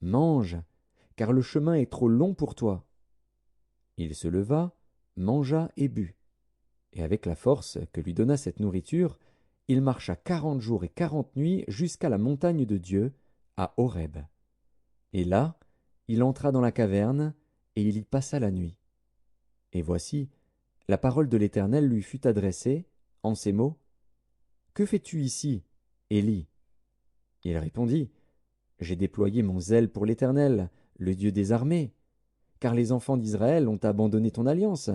mange, car le chemin est trop long pour toi. Il se leva, mangea et but. Et avec la force que lui donna cette nourriture, il marcha 40 jours et 40 nuits jusqu'à la montagne de Dieu, à Horeb. Et là, il entra dans la caverne, et il y passa la nuit. Et voici, la parole de l'Éternel lui fut adressée, en ces mots, « Que fais-tu ici, Élie ?» Il répondit, « J'ai déployé mon zèle pour l'Éternel, le Dieu des armées, car les enfants d'Israël ont abandonné ton alliance,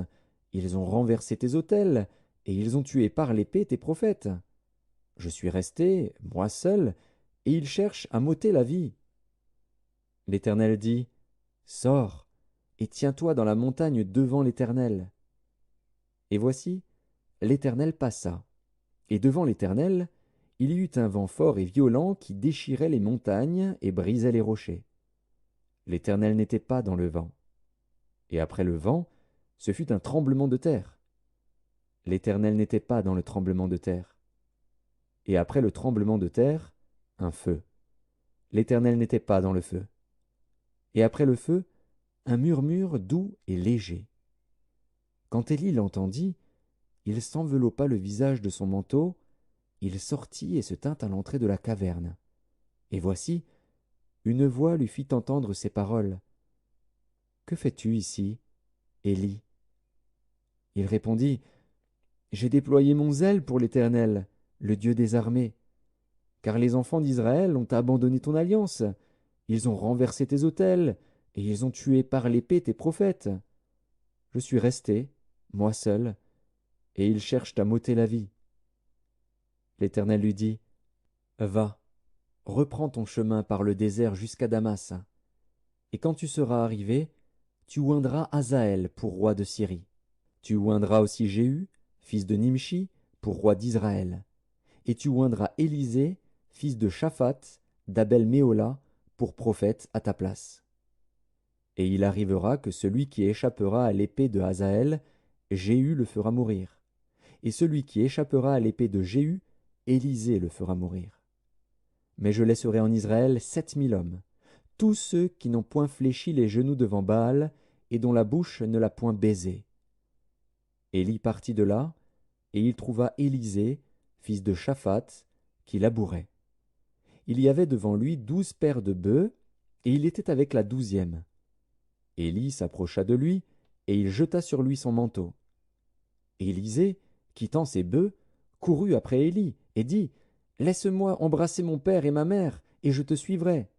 ils ont renversé tes autels, et ils ont tué par l'épée tes prophètes. Je suis resté, moi seul, et ils cherchent à m'ôter la vie. » L'Éternel dit, « Sors, et tiens-toi dans la montagne devant l'Éternel. » Et voici, l'Éternel passa, et devant l'Éternel, il y eut un vent fort et violent qui déchirait les montagnes et brisait les rochers. L'Éternel n'était pas dans le vent. Et après le vent, ce fut un tremblement de terre. L'Éternel n'était pas dans le tremblement de terre. Et après le tremblement de terre, un feu. L'Éternel n'était pas dans le feu. Et après le feu, un murmure doux et léger. Quand Élie l'entendit, il s'enveloppa le visage de son manteau, il sortit et se tint à l'entrée de la caverne. Et voici, une voix lui fit entendre ces paroles. « Que fais-tu ici, Élie ?» Il répondit, « J'ai déployé mon zèle pour l'Éternel, le Dieu des armées. Car les enfants d'Israël ont abandonné ton alliance, ils ont renversé tes autels, et ils ont tué par l'épée tes prophètes. Je suis resté, moi seul, et ils cherchent à m'ôter la vie. » L'Éternel lui dit, « Va, reprends ton chemin par le désert jusqu'à Damas, et quand tu seras arrivé, tu oindras Hazaël pour roi de Syrie. Tu oindras aussi Jéhu, fils de Nimshi, pour roi d'Israël, et tu oindras Élisée, fils de Shaphat, d'Abel-Méhola, pour prophète à ta place. Et il arrivera que celui qui échappera à l'épée de Hazaël, Jéhu le fera mourir, et celui qui échappera à l'épée de Jéhu, Élisée le fera mourir. Mais je laisserai en Israël 7000 hommes, tous ceux qui n'ont point fléchi les genoux devant Baal, et dont la bouche ne l'a point baisé. » Élie partit de là, et il trouva Élisée, fils de Shaphat, qui labourait. Il y avait devant lui 12 paires de bœufs, et il était avec la 12e. Élie s'approcha de lui, et il jeta sur lui son manteau. Élisée, quittant ses bœufs, courut après Élie, et dit, « Laisse-moi embrasser mon père et ma mère, et je te suivrai. »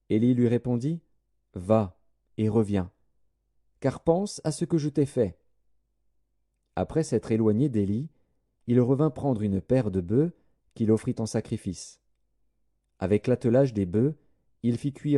Élie lui répondit, « Va, et reviens, car pense à ce que je t'ai fait. » Après s'être éloigné d'Élie, il revint prendre une paire de bœufs qu'il offrit en sacrifice. Avec l'attelage des bœufs, il fit cuire